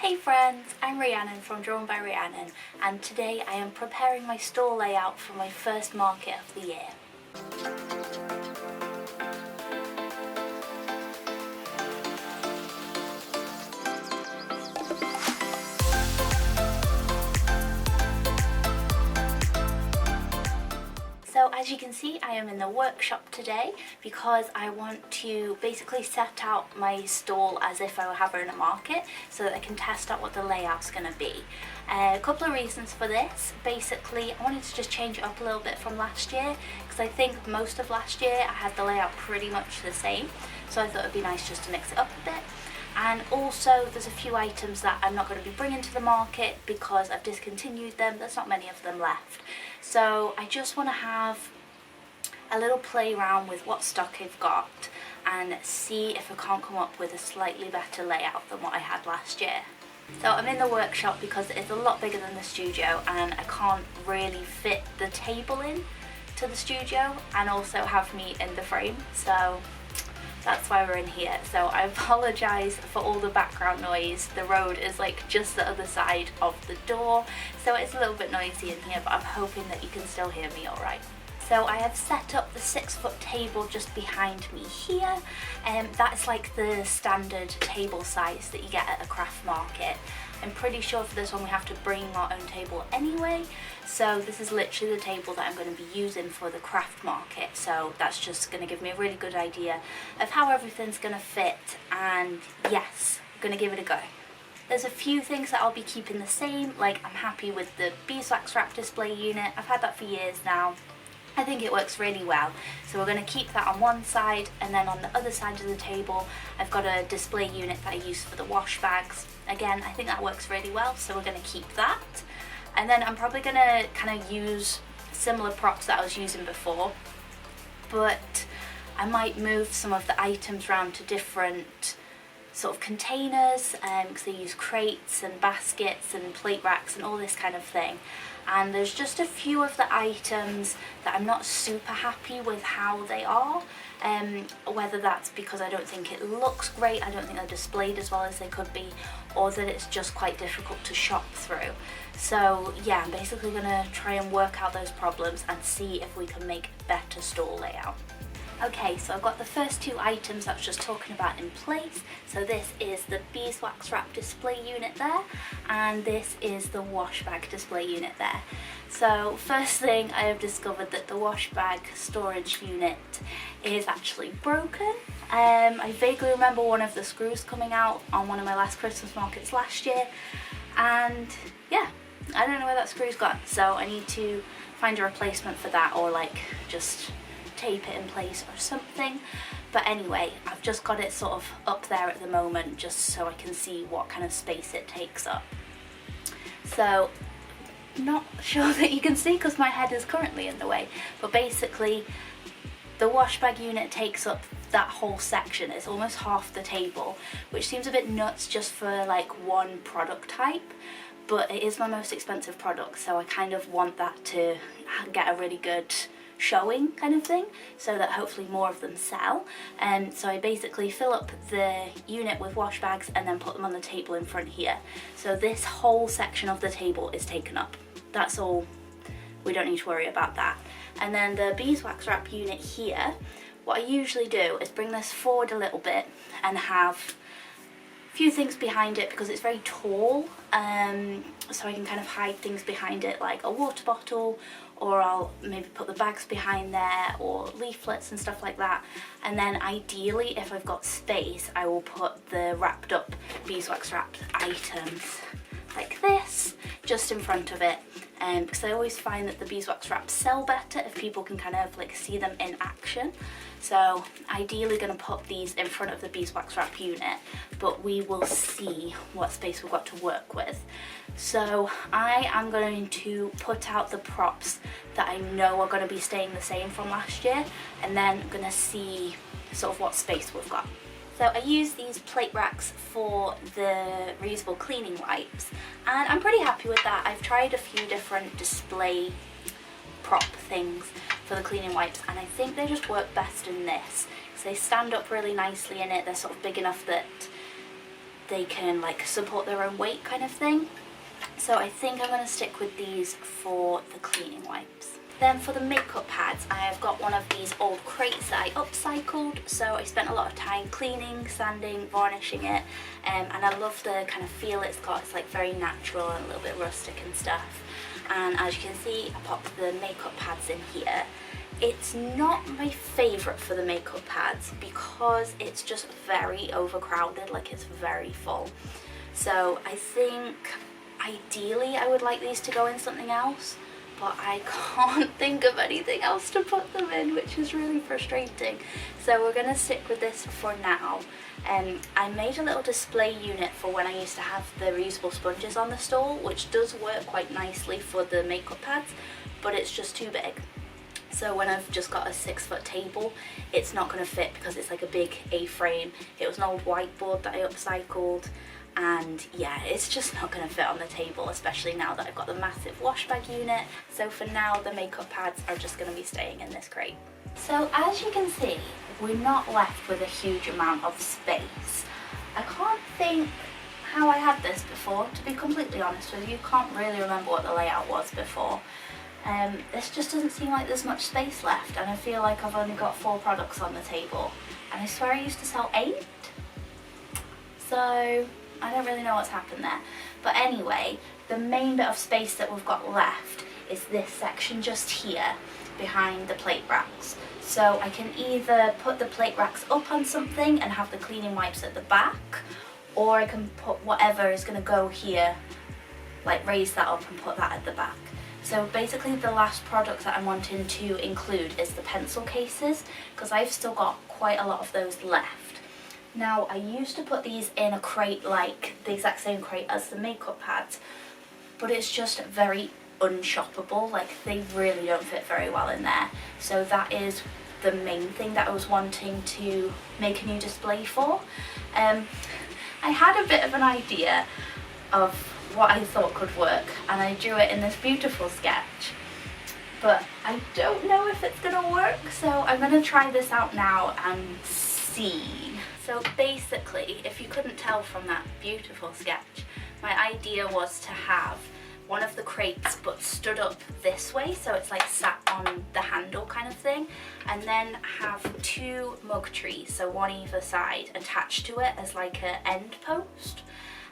Hey friends, I'm Rhiannon from Drawn by Rhiannon, and today I am preparing my store layout for my first market of the year. So as you can see, I am in the workshop today because I want to basically set out my stall as if I were having a market so that I can test out what the layout's going to be. A couple of reasons for this. Basically, I wanted to just change it up a little bit from last year because I think most of last year I had the layout pretty much the same. So I thought it'd be nice just to mix it up a bit. And also there's a few items that I'm not going to be bringing to the market because I've discontinued them. There's not many of them left. So I just want to have a little play around with what stock I've got and see if I can't come up with a slightly better layout than what I had last year. So I'm in the workshop because it's a lot bigger than the studio and I can't really fit the table in to the studio and also have me in the frame. So that's why we're in here. So I apologise for all the background noise. The road is like just the other side of the door, so it's a little bit noisy in here, but I'm hoping that you can still hear me alright. So I have set up the 6-foot table just behind me here, and that's like the standard table size that you get at a craft market. I'm pretty sure for this one we have to bring our own table anyway, so this is literally the table that I'm going to be using for the craft market, so that's just going to give me a really good idea of how everything's going to fit, and yes, I'm going to give it a go. There's a few things that I'll be keeping the same, like I'm happy with the beeswax wrap display unit. I've had that for years now. I think it works really well, so we're going to keep that on one side, and then on the other side of the table I've got a display unit that I use for the wash bags. Again, I think that works really well, so we're going to keep that. And then I'm probably going to kind of use similar props that I was using before, but I might move some of the items around to different sort of containers because they use crates and baskets and plate racks and all this kind of thing. And there's just a few of the items that I'm not super happy with how they are, whether that's because I don't think it looks great, I don't think they're displayed as well as they could be, or that it's just quite difficult to shop through. So yeah, I'm basically going to try and work out those problems and see if we can make a better stall layout. Okay, so I've got the first two items I was just talking about in place. So this is the beeswax wrap display unit there, and this is the wash bag display unit there. So first thing, I have discovered that the wash bag storage unit is actually broken. I vaguely remember one of the screws coming out on one of my last Christmas markets last year, and yeah, I don't know where that screw's gone, so I need to find a replacement for that, or like just tape it in place or something. But anyway, I've just got it sort of up there at the moment just so I can see what kind of space it takes up. So not sure that you can see because my head is currently in the way, but basically the wash bag unit takes up that whole section. It's almost half the table, which seems a bit nuts just for like one product type, but it is my most expensive product, so I kind of want that to get a really good showing kind of thing, so that hopefully more of them sell. And so I basically fill up the unit with wash bags and then put them on the table in front here. So this whole section of the table is taken up. That's all, we don't need to worry about that. And then the beeswax wrap unit here, what I usually do is bring this forward a little bit and have a few things behind it because it's very tall, so I can kind of hide things behind it like a water bottle, or I'll maybe put the bags behind there, or leaflets and stuff like that. And then ideally, if I've got space, I will put the wrapped up beeswax wrapped items like this just in front of it, because I always find that the beeswax wraps sell better if people can kind of like see them in action. So ideally going to put these in front of the beeswax wrap unit, but we will see what space we've got to work with. So I am going to put out the props that I know are going to be staying the same from last year, and then I'm going to see sort of what space we've got. So I use these plate racks for the reusable cleaning wipes, and I'm pretty happy with that. I've tried a few different display prop things for the cleaning wipes, and I think they just work best in this because they stand up really nicely in it. They're sort of big enough that they can like support their own weight kind of thing. So I think I'm going to stick with these for the cleaning wipes. Then for the makeup pads, I have got one of these old crates that I upcycled. So I spent a lot of time cleaning, sanding, varnishing it, and I love the kind of feel it's got. It's like very natural and a little bit rustic and stuff. And as you can see, I popped the makeup pads in here. It's not my favourite for the makeup pads because it's just very overcrowded, like it's very full. So I think ideally I would like these to go in something else, but I can't think of anything else to put them in, which is really frustrating. So we're going to stick with this for now. I made a little display unit for when I used to have the reusable sponges on the stall, which does work quite nicely for the makeup pads, but it's just too big. So when I've just got a 6-foot table, it's not going to fit because it's like a big A-frame. It was an old whiteboard that I upcycled, and yeah, it's just not going to fit on the table, especially now that I've got the massive wash bag unit. So for now, the makeup pads are just going to be staying in this crate. So as you can see, we're not left with a huge amount of space. I can't think how I had this before, to be completely honest with you. Can't really remember what the layout was before. This just doesn't seem like there's much space left, and I feel like I've only got 4 products on the table, and I swear I used to sell 8, so I don't really know what's happened there. But anyway, the main bit of space that we've got left is this section just here behind the plate racks. So I can either put the plate racks up on something and have the cleaning wipes at the back, or I can put whatever is going to go here, like raise that up and put that at the back. So basically the last product that I'm wanting to include is the pencil cases, because I've still got quite a lot of those left. Now I used to put these in a crate like the exact same crate as the makeup pads, but it's just very unshoppable, like they really don't fit very well in there. So that is the main thing that I was wanting to make a new display for. I had a bit of an idea of what I thought could work, and I drew it in this beautiful sketch, but I don't know if it's gonna work, so I'm gonna try this out now and see. So basically, if you couldn't tell from that beautiful sketch, my idea was to have one of the crates but stood up this way, so it's like sat on the handle kind of thing, and then have 2 mug trees, so one either side, attached to it as like an end post,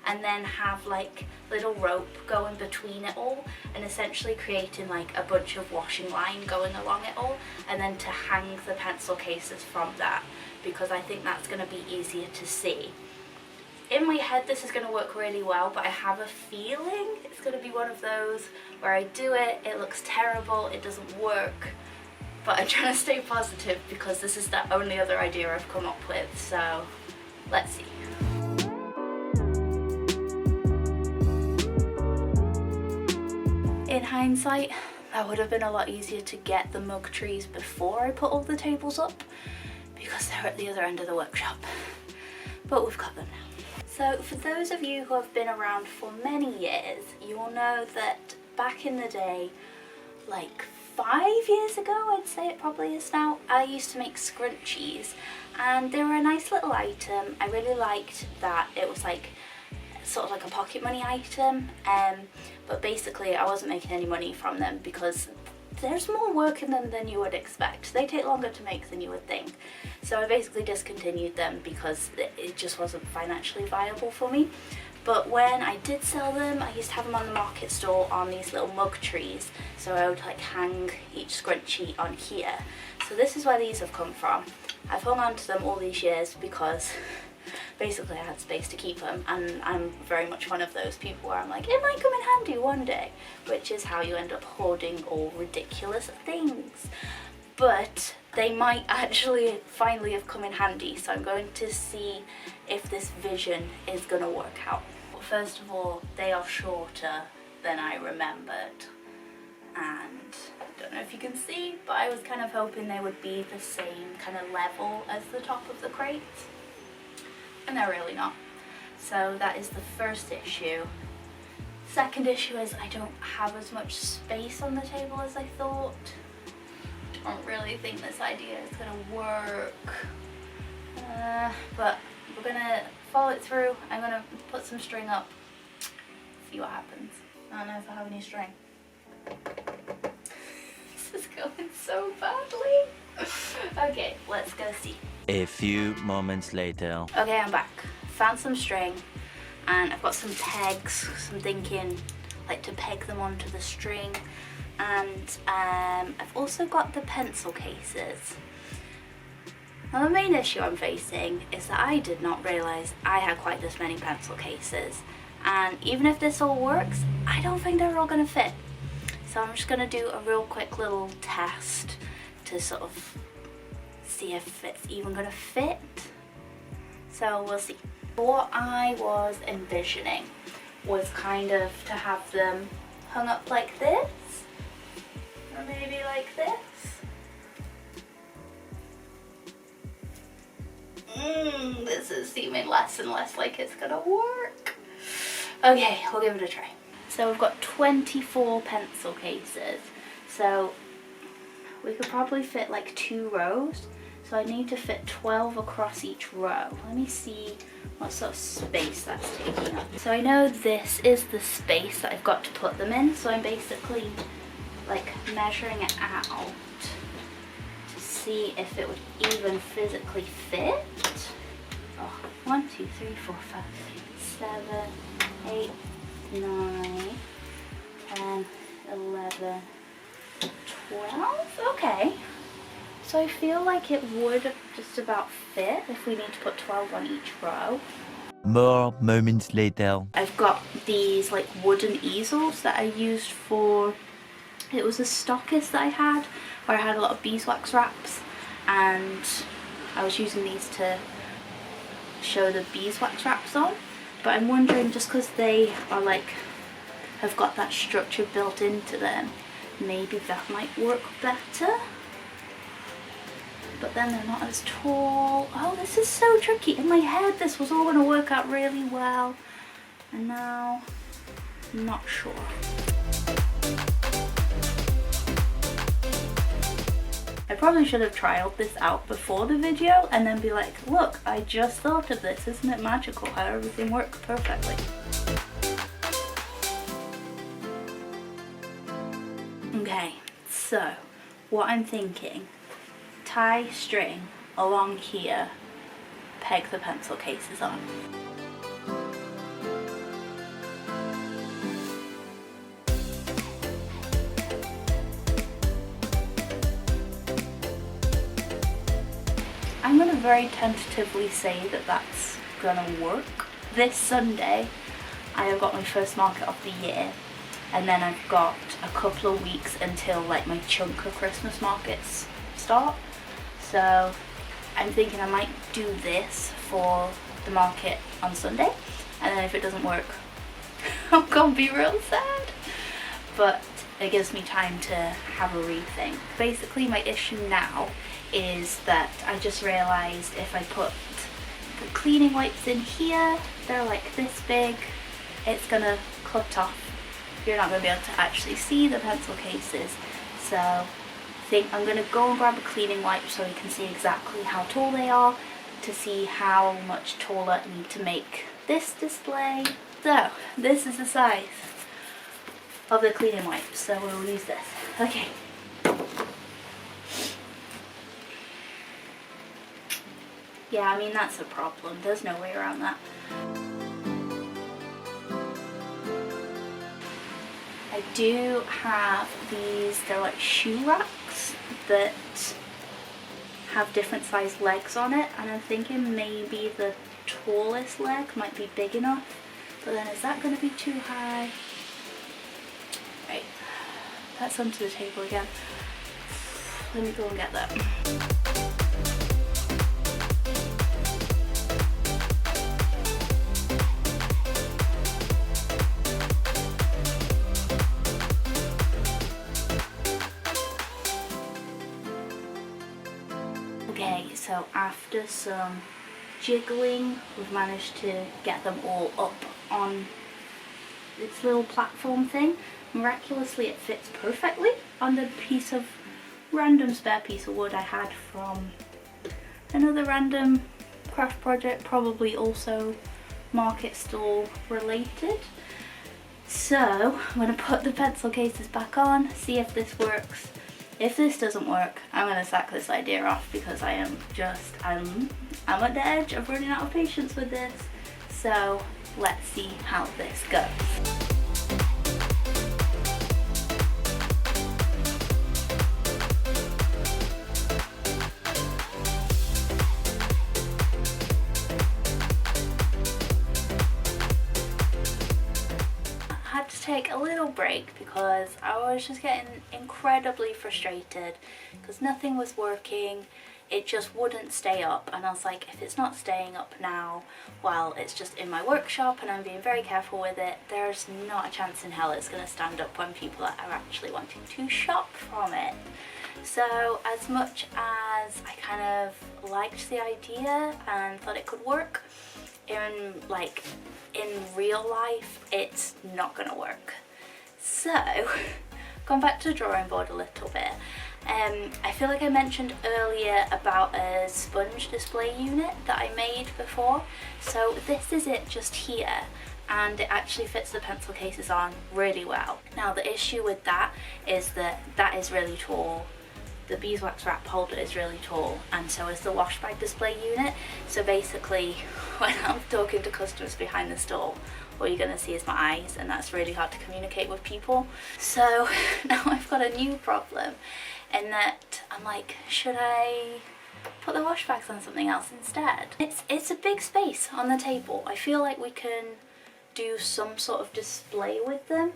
and then have like little rope going between it all, and essentially creating like a bunch of washing line going along it all, and then to hang the pencil cases from that, because I think that's going to be easier to see. In my head this is going to work really well, but I have a feeling it's going to be one of those where I do it, it looks terrible, it doesn't work, but I'm trying to stay positive because this is the only other idea I've come up with, so let's see. In hindsight, that would have been a lot easier to get the mug trees before I put all the tables up, because they're at the other end of the workshop, but we've got them now. So for those of you who have been around for many years, you will know that back in the day, like 5 years ago, I'd say it probably is now, I used to make scrunchies, and they were a nice little item. I really liked that it was like sort of like a pocket money item, but basically I wasn't making any money from them because there's more work in them than you would expect. They take longer to make than you would think. So I basically discontinued them because it just wasn't financially viable for me. But when I did sell them, I used to have them on the market stall on these little mug trees. So I would like hang each scrunchie on here. So this is where these have come from. I've hung on to them all these years because basically I had space to keep them, and I'm very much one of those people where I'm like, it might come in handy one day, which is how you end up hoarding all ridiculous things. But they might actually finally have come in handy, so I'm going to see if this vision is going to work out. Well, first of all, they are shorter than I remembered, and I don't know if you can see, but I was kind of hoping they would be the same kind of level as the top of the crate, and they're really not. So that is the first issue. Second issue is I don't have as much space on the table as I thought. I don't really think this idea is gonna work, but we're gonna follow it through. I'm gonna put some string up, see what happens. I don't know if I have any string. This is going so badly. Okay, let's go see. A few moments later. Okay, I'm back. Found some string and I've got some pegs, so I'm thinking like to peg them onto the string. And I've also got the pencil cases. Now the main issue I'm facing is that I did not realise I had quite this many pencil cases, and even if this all works, I don't think they're all going to fit. So I'm just going to do a real quick little test to sort of see if it's even going to fit. So we'll see. What I was envisioning was kind of to have them hung up like this. Or maybe like this. This is seeming less and less like it's gonna work. Okay, we'll give it a try. So we've got 24 pencil cases. So we could probably fit like 2 rows. So I need to fit 12 across each row. Let me see what sort of space that's taking up. So I know this is the space that I've got to put them in. So I'm basically like measuring it out to see if it would even physically fit. Oh, 1, 2, 3, 4, 5, 7, 8, 9, 10, 11, 12. Okay. So I feel like it would just about fit if we need to put 12 on each row. More moments later. I've got these like wooden easels that I used for, it was a stockist that I had where I had a lot of beeswax wraps, and I was using these to show the beeswax wraps on. But I'm wondering, just because they are like, have got that structure built into them, maybe that might work better. But then they're not as tall. Oh, this is so tricky. In my head, this was all going to work out really well. And now, I'm not sure. I probably should have trialed this out before the video and then be like, look, I just thought of this. Isn't it magical how everything works perfectly? Okay, so what I'm thinking, tie string along here, peg the pencil cases on. I'm going to very tentatively say that that's going to work. This Sunday I have got my first market of the year, and then I've got a couple of weeks until like my chunk of Christmas markets start. So I'm thinking I might do this for the market on Sunday, and then if it doesn't work, I'm gonna be real sad. But it gives me time to have a rethink. Basically my issue now is that I just realised if I put the cleaning wipes in here, they're like this big, it's gonna cut off. You're not gonna be able to actually see the pencil cases. So I think I'm gonna go and grab a cleaning wipe so we can see exactly how tall they are, to see how much taller I need to make this display. So this is the size of the cleaning wipe, so we'll use this. Okay. Yeah, I mean that's a problem. There's no way around that. I do have these, they're like shoe racks that have different sized legs on it, and I'm thinking maybe the tallest leg might be big enough, but then is that going to be too high? Right, that's onto the table again. Let me go and get that. Okay, so after some jiggling, we've managed to get them all up on this little platform thing. Miraculously, it fits perfectly on the piece of random spare piece of wood I had from another random craft project, probably also market stall related. So I'm going to put the pencil cases back on, see if this works. If this doesn't work, I'm going to sack this idea off because I'm at the edge of running out of patience with this. So let's see how this goes. Take a little break because I was just getting incredibly frustrated because nothing was working. It just wouldn't stay up, and I was like, if it's not staying up now while it's just in my workshop and I'm being very careful with it, there's not a chance in hell it's going to stand up when people are actually wanting to shop from it. So as much as I kind of liked the idea and thought it could work, in real life it's not gonna work. So gone back to the drawing board a little bit. I feel like I mentioned earlier about a sponge display unit that I made before. So this is it just here, and it actually fits the pencil cases on really well. Now the issue with that is that is really tall. The beeswax wrap holder is really tall, and so is the wash bag display unit. So basically, when I'm talking to customers behind the stall, all you're going to see is my eyes, and that's really hard to communicate with people. So now I've got a new problem in that I'm like, should I put the wash bags on something else instead? It's a big space on the table. I feel like we can do some sort of display with them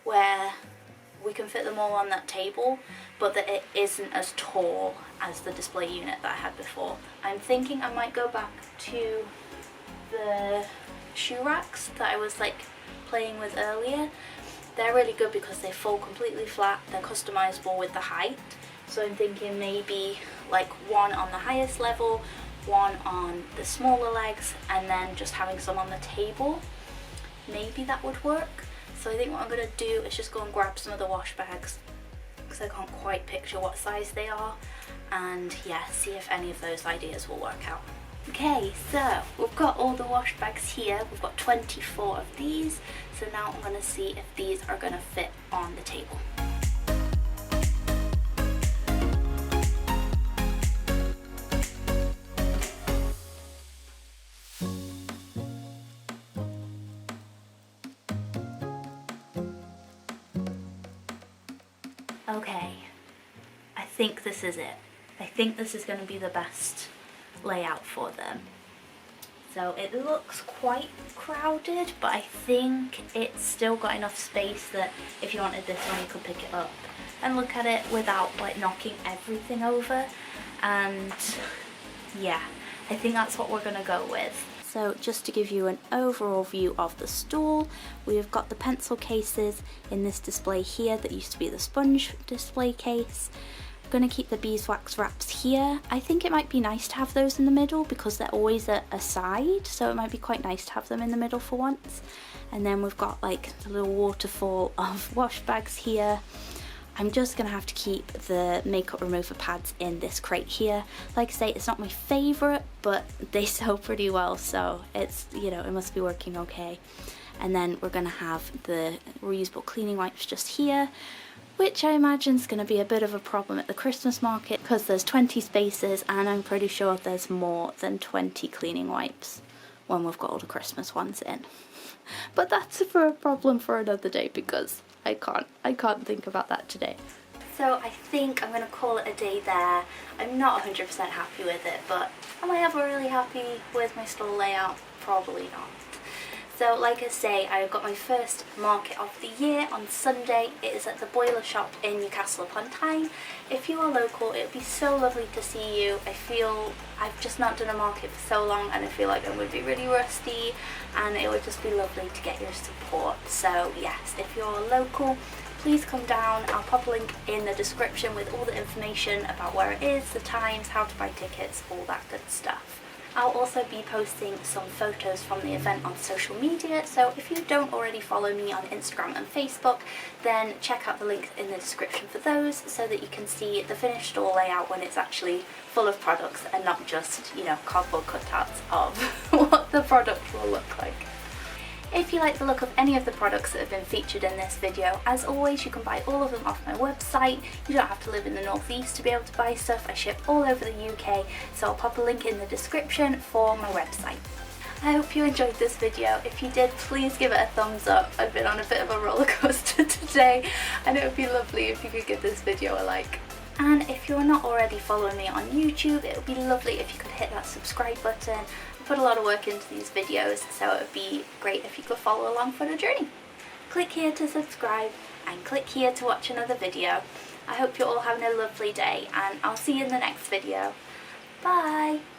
where we can fit them all on that table, but that it isn't as tall as the display unit that I had before. I'm thinking I might go back to the shoe racks that I was like playing with earlier. They're really good because they fall completely flat, they're customizable with the height. So I'm thinking maybe like one on the highest level, one on the smaller legs, and then just having some on the table. Maybe that would work. So I think what I'm going to do is just go and grab some of the wash bags because I can't quite picture what size they are, and yeah, see if any of those ideas will work out. Okay, so we've got all the wash bags here. We've got 24 of these. So now I'm going to see if these are going to fit on the table. Okay, I think this is it. I think this is going to be the best layout for them. So it looks quite crowded, but I think it's still got enough space that if you wanted this one you could pick it up and look at it without like knocking everything over. And yeah, I think that's what we're going to go with. So just to give you an overall view of the stall, we've got the pencil cases in this display here that used to be the sponge display case. I'm going to keep the beeswax wraps here. I think it might be nice to have those in the middle because they're always at a side, so it might be quite nice to have them in the middle for once. And then we've got like the little waterfall of wash bags here. I'm just going to have to keep the makeup remover pads in this crate here. Like I say, it's not my favourite, but they sell pretty well, so it's, you know, it must be working okay. And then we're going to have the reusable cleaning wipes just here, which I imagine is going to be a bit of a problem at the Christmas market because there's 20 spaces and I'm pretty sure there's more than 20 cleaning wipes when we've got all the Christmas ones in. But that's for a problem for another day because I can't think about that today. So I think I'm going to call it a day there. I'm not 100% happy with it, but am I ever really happy with my stall layout? Probably not. So like I say, I've got my first market of the year on Sunday. It is at the Boiler Shop in Newcastle upon Tyne. If you are local, it would be so lovely to see you. I feel I've just not done a market for so long and I feel like I'm going to be really rusty, and it would just be lovely to get your support. So yes, if you're local, please come down. I'll pop a link in the description with all the information about where it is, the times, how to buy tickets, all that good stuff. I'll also be posting some photos from the event on social media, so if you don't already follow me on Instagram and Facebook, then check out the link in the description for those so that you can see the finished store layout when it's actually full of products and not just, you know, cardboard cutouts of what the product will look like. If you like the look of any of the products that have been featured in this video, as always you can buy all of them off my website. You don't have to live in the northeast to be able to buy stuff. I ship all over the UK, so I'll pop a link in the description for my website. I hope you enjoyed this video. If you did, please give it a thumbs up. I've been on a bit of a roller coaster today and it would be lovely if you could give this video a like. And if you're not already following me on YouTube, it would be lovely if you could hit that subscribe button. I put a lot of work into these videos, so it would be great if you could follow along for the journey. Click here to subscribe and click here to watch another video. I hope you're all having a lovely day and I'll see you in the next video. Bye!